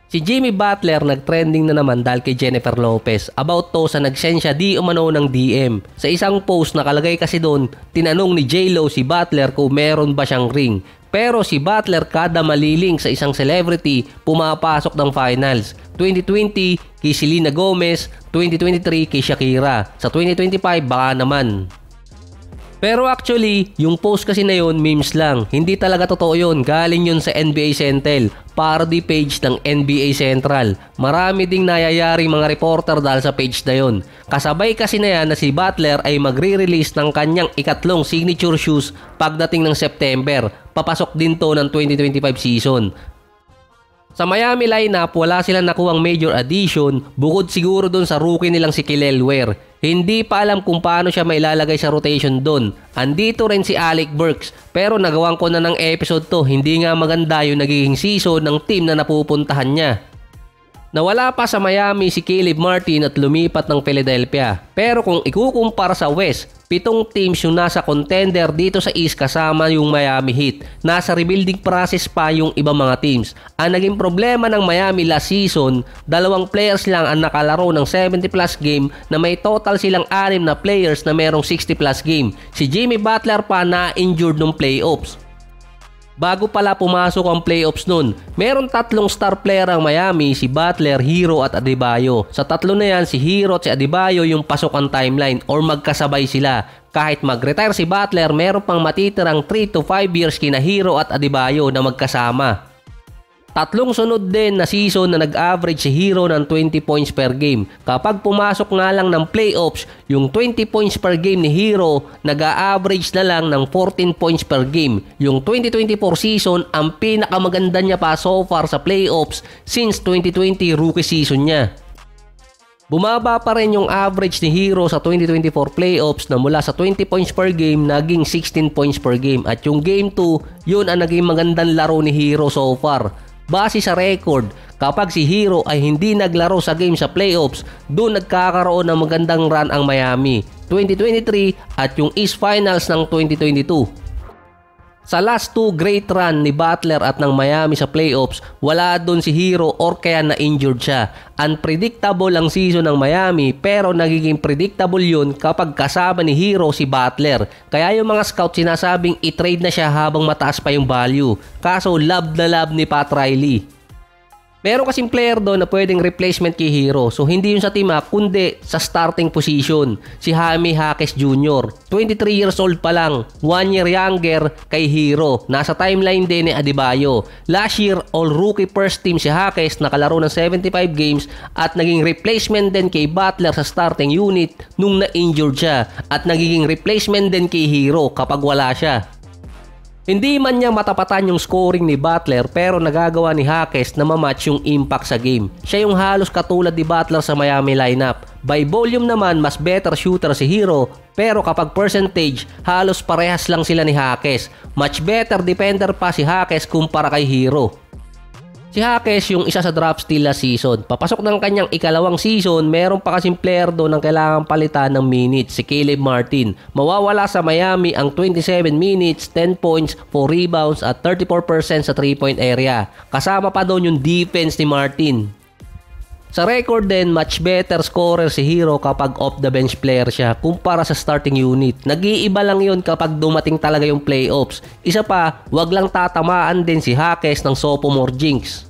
Si Jimmy Butler nag-trending na naman dahil kay Jennifer Lopez about to sa nagsend siya di umano ng DM. Sa isang post nakalagay kasi doon, tinanong ni J-Lo si Butler kung meron ba siyang ring. Pero si Butler kada maliling sa isang celebrity pumapasok ng finals. 2020 kay Selena Gomez, 2023 kay Shakira. Sa 2025 baka naman. Pero actually, yung post kasi na yun, memes lang. Hindi talaga totoo yun. Galing yun sa NBA Central, parody page ng NBA Central. Marami ding nayayari mga reporter dahil sa page na yun. Kasabay kasi na yan na si Butler ay magre-release ng kanyang ikatlong signature shoes pagdating ng September. Papasok din to ng 2025 season. Sa Miami lineup, wala silang nakuhang major addition bukod siguro dun sa rookie nilang si Kelly Oubre. Hindi pa alam kung paano siya mailalagay sa rotation dun. Andito rin si Alec Burks pero nagawan ko na ng episode to, hindi nga maganda yung nagiging season ng team na napupuntahan niya. Nawala pa sa Miami si Caleb Martin at lumipat ng Philadelphia. Pero kung ikukumpara sa West, 7 teams yung nasa contender dito sa East kasama yung Miami Heat. Nasa rebuilding process pa yung ibang mga teams. Ang naging problema ng Miami last season, 2 players lang ang nakalaro ng 70 plus game na may total silang 6 na players na merong 60 plus game. Si Jimmy Butler pa na-injured ng playoffs. Bago pala pumasok ang playoffs nun, meron 3 star player ang Miami, si Butler, Hero at Adebayo. Sa 3 na yan, si Hero at si Adebayo yung pasok ang timeline or magkasabay sila. Kahit mag-retire si Butler, meron pang matitirang 3 to 5 years kina Hero at Adebayo na magkasama. 3 sunod din na season na nag-average si Hero ng 20 points per game. Kapag pumasok nga lang ng playoffs, yung 20 points per game ni Hero nag-a-average na lang ng 14 points per game. Yung 2024 season ang pinakamaganda niya pa so far sa playoffs since 2020 rookie season niya. Bumaba pa rin yung average ni Hero sa 2024 playoffs na mula sa 20 points per game naging 16 points per game. At yung game 2, yun ang naging magandang laro ni Hero so far. Base sa record, kapag si Hero ay hindi naglaro sa game sa playoffs, doon nagkakaroon ng magandang run ang Miami 2023 at yung East Finals ng 2022. Sa last 2 great run ni Butler at ng Miami sa playoffs, wala doon si Hero or kaya na-injured siya. Unpredictable ang season ng Miami pero nagiging predictable yun kapag kasama ni Hero si Butler. Kaya yung mga scout sinasabing i-trade na siya habang mataas pa yung value. Kaso love na love ni Pat Riley. Meron kasing player doon na pwedeng replacement kay Hero. So hindi yun sa team kundi sa starting position. Si Jaime Jaquez Jr. 23 years old pa lang. 1 year younger kay Hero. Nasa timeline din ni Adebayo. Last year, all-rookie first team si Jaquez, nakalaro ng 75 games at naging replacement din kay Butler sa starting unit nung na-injured siya. At nagiging replacement din kay Hero kapag wala siya. Hindi man niya matapatan yung scoring ni Butler pero nagagawa ni Jaquez na mamatch yung impact sa game. Siya yung halos katulad ni Butler sa Miami lineup. By volume naman, mas better shooter si Hero pero kapag percentage, halos parehas lang sila ni Jaquez. Much better defender pa si Jaquez kumpara kay Hero. Si Jaquez yung isa sa drop steal last season. Papasok ng kanyang ikalawang season, meron pa kasing player doon ang kailangang palitan ng minutes, si Caleb Martin. Mawawala sa Miami ang 27 minutes, 10 points, 4 rebounds at 34% sa 3-point area. Kasama pa doon yung defense ni Martin. Sa record din, much better scorer si Hero kapag off the bench player siya kumpara sa starting unit. Nag-iiba lang yun kapag dumating talaga yung playoffs. Isa pa, wag lang tatamaan din si Jaquez ng sophomore jinx.